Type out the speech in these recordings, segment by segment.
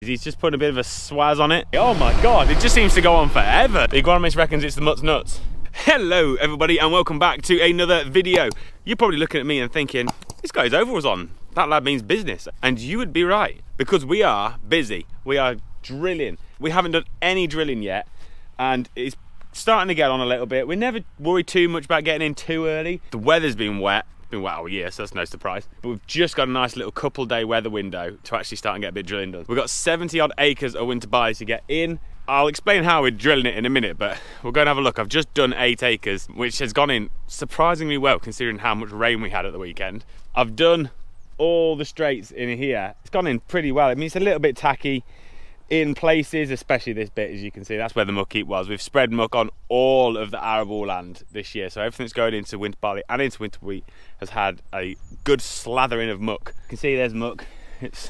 He's just putting a bit of a swaz on it. Oh my God, it just seems to go on forever. The agronomist reckons it's the mutt's nuts. Hello everybody and welcome back to another video. You're probably looking at me and thinking, this guy's overalls on. That lad means business. And you would be right, because we are busy. We are drilling. We haven't done any drilling yet, and it's starting to get on a little bit. We never worry too much about getting in too early. The weather's been wet. Been wet all year, so that's no surprise. But we've just got a nice little couple day weather window to actually start and get a bit of drilling done. We've got 70 odd acres of winter barley to get in. I'll explain how we're drilling it in a minute, but we'll go and have a look. I've just done 8 acres, which has gone in surprisingly well considering how much rain we had at the weekend. I've done all the straights in here. It's gone in pretty well. I mean, it's a little bit tacky in places, especially this bit, as you can see. That's where the muck heap was. We've spread muck on all of the arable land this year, so everything that's going into winter barley and into winter wheat has had a good slathering of muck. You can see there's muck. It's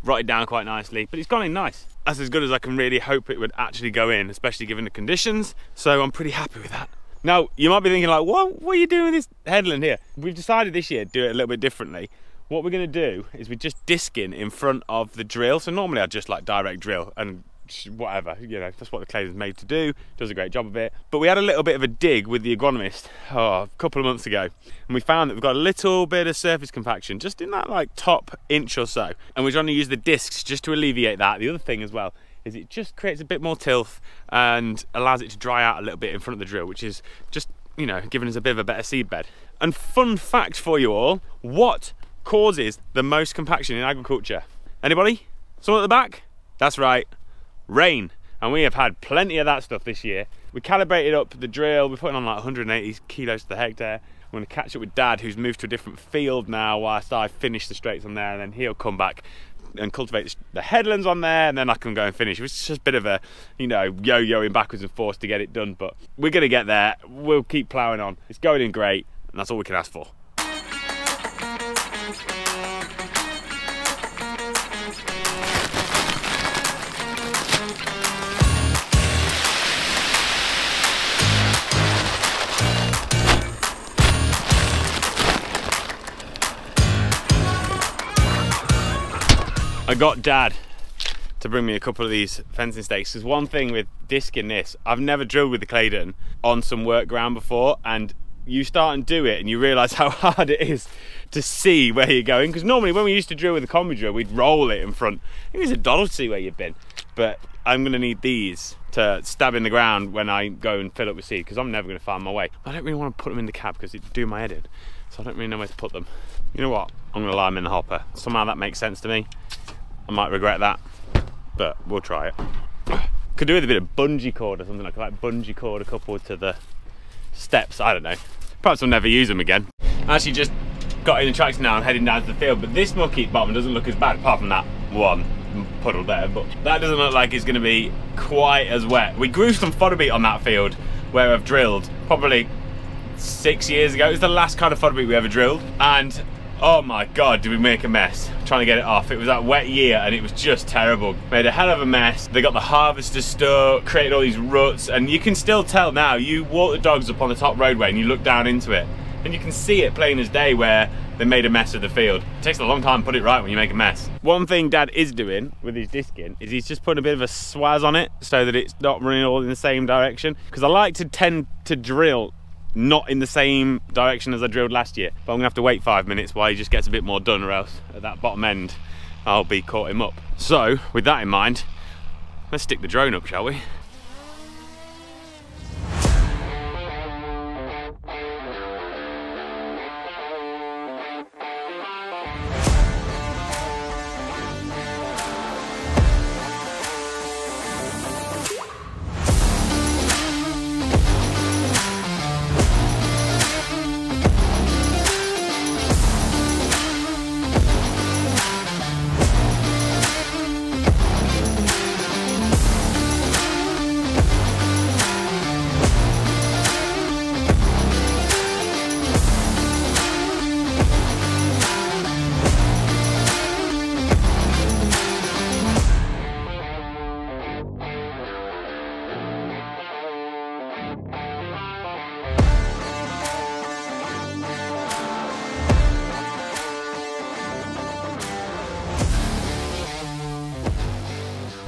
rotted down quite nicely, but it's gone in nice. That's as good as I can really hope it would actually go in, especially given the conditions, so I'm pretty happy with that. Now, you might be thinking like, what are you doing with this headland here? We've decided this year to do it a little bit differently. What we're going to do is we're just disking in front of the drill. So normally I just like direct drill and whatever, you know, that's what the Claydon's made to do. Does a great job of it. But we had a little bit of a dig with the agronomist a couple of months ago, and we found that we've got a little bit of surface compaction just in that like top inch or so, and we're trying to use the discs just to alleviate that. The other thing as well is it just creates a bit more tilth and allows it to dry out a little bit in front of the drill, which is just, you know, giving us a bit of a better seed bed. And fun fact for you all, what causes the most compaction in agriculture? Anybody? Someone at the back? That's right, rain. And we have had plenty of that stuff this year. We calibrated up the drill. We're putting on like 180 kilos to the hectare. I'm going to catch up with Dad, who's moved to a different field now whilst I finish the straights on there, and then he'll come back and cultivate the headlands on there, and then I can go and finish. It's just a bit of a, you know, yo-yoing backwards and forwards to get it done, but we're going to get there. We'll keep ploughing on. It's going in great, and that's all we can ask for. I got Dad to bring me a couple of these fencing stakes, because one thing with disking this, I've never drilled with the Claydon on some work ground before, and you start and do it and you realise how hard it is to see where you're going, because normally when we used to drill with a combi drill, we'd roll it in front. It was a doddle to see where you've been, but I'm going to need these to stab in the ground when I go and fill up with seed, because I'm never going to find my way. I don't really want to put them in the cab because it'd do my head in, so I don't really know where to put them. You know what, I'm going to lie them in the hopper. Somehow that makes sense to me. I might regret that, but we'll try it. Could do with a bit of bungee cord or something, like bungee cord a couple to the steps, I don't know. Perhaps I'll never use them again. I actually just got in the tractor now and heading down to the field, but this muck heap bottom doesn't look as bad, apart from that one puddle there, but that doesn't look like it's going to be quite as wet. We grew some fodder beet on that field where I've drilled probably 6 years ago. It was the last kind of fodder beet we ever drilled, and oh my God, did we make a mess trying to get it off. It was that wet year and it was just terrible. Made a hell of a mess. They got the harvester stuck, created all these ruts, and you can still tell now. You walk the dogs up on the top roadway and you look down into it and you can see it plain as day where they made a mess of the field. It takes a long time to put it right when you make a mess. One thing Dad is doing with his disking is he's just putting a bit of a swaz on it so that it's not running all in the same direction, because I like to tend to drill not in the same direction as I drilled last year, but I'm gonna have to wait 5 minutes while he just gets a bit more done, or else at that bottom end I'll be caught him up. So with that in mind, let's stick the drone up, shall we?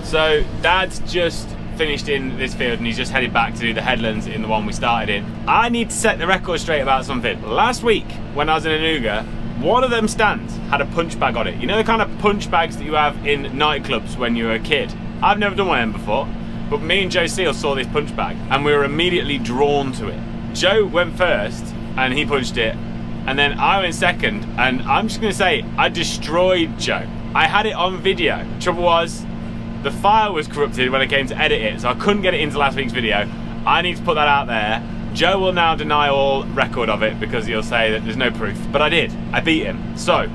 So Dad's just finished in this field and he's just headed back to do the headlands in the one we started in. I need to set the record straight about something. Last week when I was in Anuga, one of them stands had a punch bag on it. You know the kind of punch bags that you have in nightclubs when you're a kid? I've never done one of them before, but me and Joe Seal saw this punch bag and we were immediately drawn to it. Joe went first and he punched it, and then I went second, and I'm just gonna say, I destroyed Joe. I had it on video. Trouble was, the file was corrupted when I came to edit it, so I couldn't get it into last week's video. I need to put that out there. Joe will now deny all record of it because he'll say that there's no proof, but I did. I beat him. So,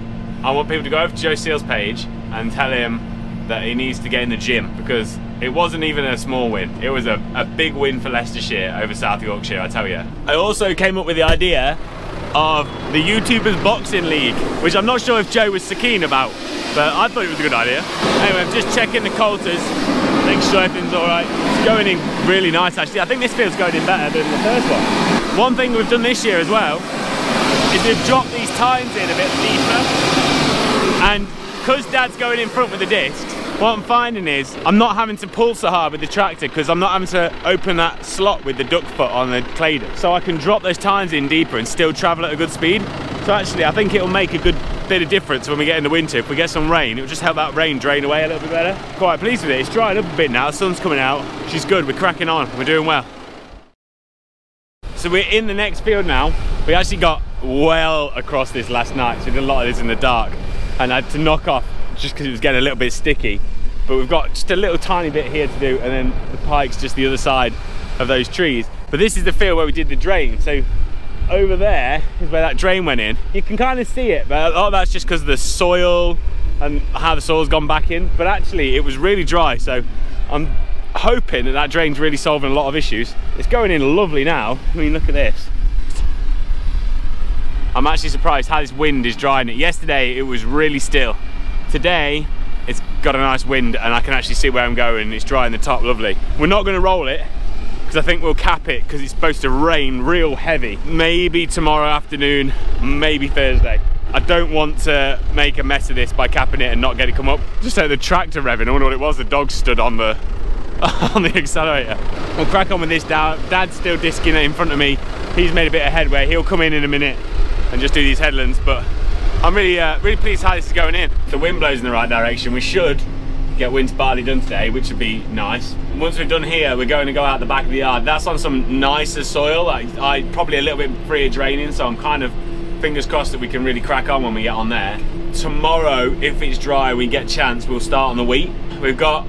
I want people to go over to Joe Seal's page and tell him that he needs to get in the gym, because it wasn't even a small win. It was a big win for Leicestershire over South Yorkshire, I tell you. I also came up with the idea of the YouTubers Boxing League, which I'm not sure if Joe was so keen about, but I thought it was a good idea. Anyway, I'm just checking the coulters, making sure everything's all right. It's going in really nice, actually. I think this field's going in better than the first one. One thing we've done this year as well is we've dropped these tines in a bit deeper, and because Dad's going in front with the discs, what I'm finding is I'm not having to pull so hard with the tractor because I'm not having to open that slot with the duck foot on the Claydon. So I can drop those tines in deeper and still travel at a good speed. So actually I think it'll make a good bit of difference when we get in the winter. If we get some rain, it'll just help that rain drain away a little bit better. Quite pleased with it. It's drying up a bit now, the sun's coming out, which is good. We're cracking on, we're doing well. So we're in the next field now. We actually got well across this last night, so we did a lot of this in the dark, and I had to knock off just because it was getting a little bit sticky. But we've got just a little tiny bit here to do, and then the pike's just the other side of those trees. But this is the field where we did the drain. So over there is where that drain went in. You can kind of see it, but a lot of that's just because of the soil and how the soil's gone back in. But actually it was really dry, so I'm hoping that that drain's really solving a lot of issues. It's going in lovely now. I mean, look at this. I'm actually surprised how this wind is drying it. Yesterday it was really still. Today it's got a nice wind and I can actually see where I'm going. It's drying the top lovely. We're not going to roll it because I think we'll cap it because it's supposed to rain real heavy. Maybe tomorrow afternoon, maybe Thursday. I don't want to make a mess of this by capping it and not get it come up. Just like the tractor revving. I wonder what it was. The dog stood on the on the accelerator. We'll crack on with this now. Dad's still disking it in front of me. He's made a bit of headway. He'll come in a minute and just do these headlands, but I'm really pleased how this is going in. The wind blows in the right direction. We should get Winter Barley done today, which would be nice. Once we've done here, we're going to go out the back of the yard. That's on some nicer soil. I probably a little bit freer draining, so I'm kind of fingers crossed that we can really crack on when we get on there. Tomorrow, if it's dry, we get a chance, we'll start on the wheat. We've got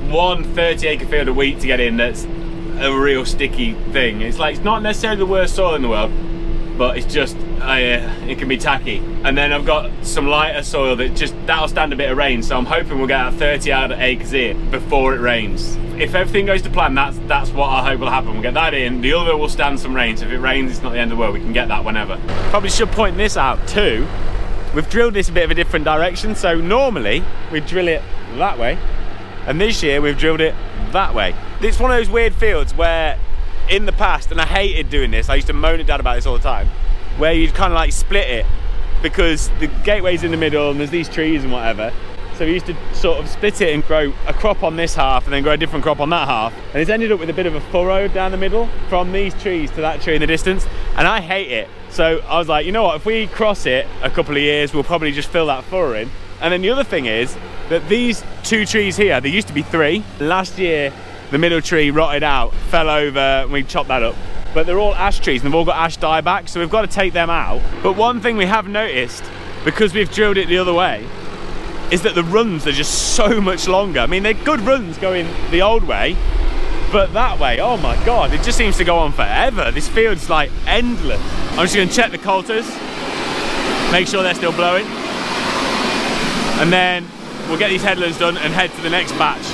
one 30-acre field of wheat to get in that's a real sticky thing. It's not necessarily the worst soil in the world, but it's just it can be tacky. And then I've got some lighter soil that'll stand a bit of rain, so I'm hoping we'll get out 30 odd acres here before it rains. If everything goes to plan, that's what I hope will happen. We'll get that in. The other will stand some rain, so if it rains, it's not the end of the world. We can get that whenever. Probably should point this out too. We've drilled this a bit of a different direction, so normally we drill it that way, and this year we've drilled it that way. It's one of those weird fields where in the past, and I hated doing this, I used to moan at Dad about this all the time, where you'd kind of like split it because the gateway's in the middle and there's these trees and whatever. So we used to sort of split it and grow a crop on this half and then grow a different crop on that half. And it's ended up with a bit of a furrow down the middle from these trees to that tree in the distance. And I hate it. So I was like, you know what, if we cross it a couple of years, we'll probably just fill that furrow in. And then the other thing is that these two trees here, there used to be three. Last year, the middle tree rotted out, fell over, and we chopped that up. But they're all ash trees and they've all got ash dieback, so we've got to take them out. But one thing we have noticed, because we've drilled it the other way, is that the runs are just so much longer. I mean, they're good runs going the old way, but that way, oh my God, it just seems to go on forever. This field's like endless. I'm just gonna check the coulters, make sure they're still blowing, and then we'll get these headlands done and head to the next batch.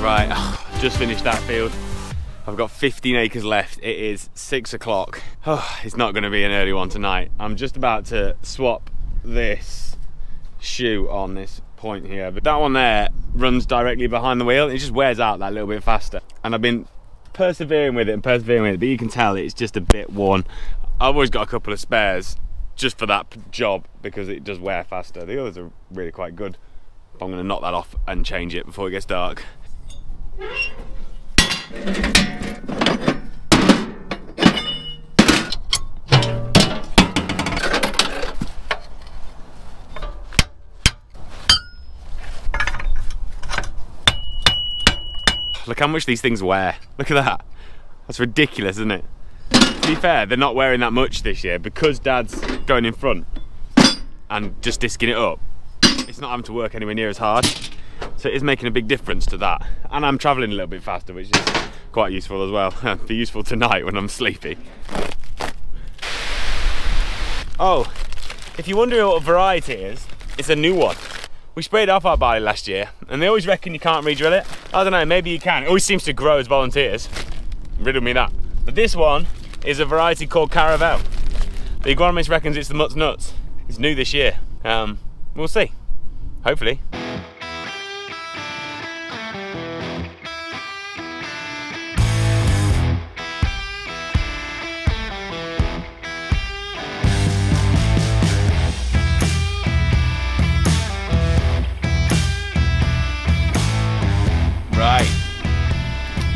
Right, just finished that field. I've got 15 acres left. It is 6 o'clock. Oh, it's not going to be an early one tonight. I'm just about to swap this shoe on this point here, but that one there runs directly behind the wheel. It just wears out that little bit faster. And I've been persevering with it, but you can tell it's just a bit worn. I've always got a couple of spares just for that job because it does wear faster. The others are really quite good. I'm going to knock that off and change it before it gets dark. Look how much these things wear. Look at that. That's ridiculous, isn't it? To be fair, they're not wearing that much this year because Dad's going in front and just disking it up. It's not having to work anywhere near as hard. So it is making a big difference to that. And I'm traveling a little bit faster, which is quite useful as well. It'll be useful tonight when I'm sleepy. Oh, if you're wondering what variety it is, it's a new one. We sprayed off our barley last year, and they always reckon you can't re-drill it. I don't know, maybe you can. It always seems to grow as volunteers. Riddle me that. But this one is a variety called Caravelle. The agronomist reckons it's the mutt's nuts. It's new this year. We'll see. Hopefully. Right,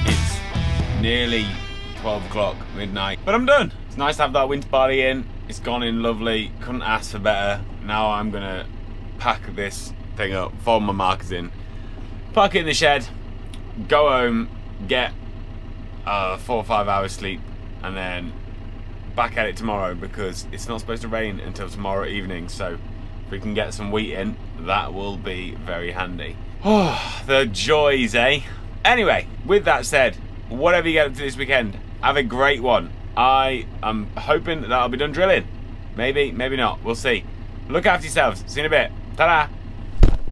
it's nearly 12 o'clock, midnight, but I'm done. It's nice to have that winter barley in. It's gone in lovely, couldn't ask for better. Now I'm gonna pack this thing up, fold my markers in, park it in the shed, go home, get 4 or 5 hours sleep, and then back at it tomorrow because it's not supposed to rain until tomorrow evening. So if we can get some wheat in, that will be very handy. Oh, the joys, eh? Anyway, with that said, whatever you get up to this weekend, have a great one. I am hoping that I'll be done drilling. Maybe, maybe not. We'll see. Look after yourselves. See you in a bit. Ta-da!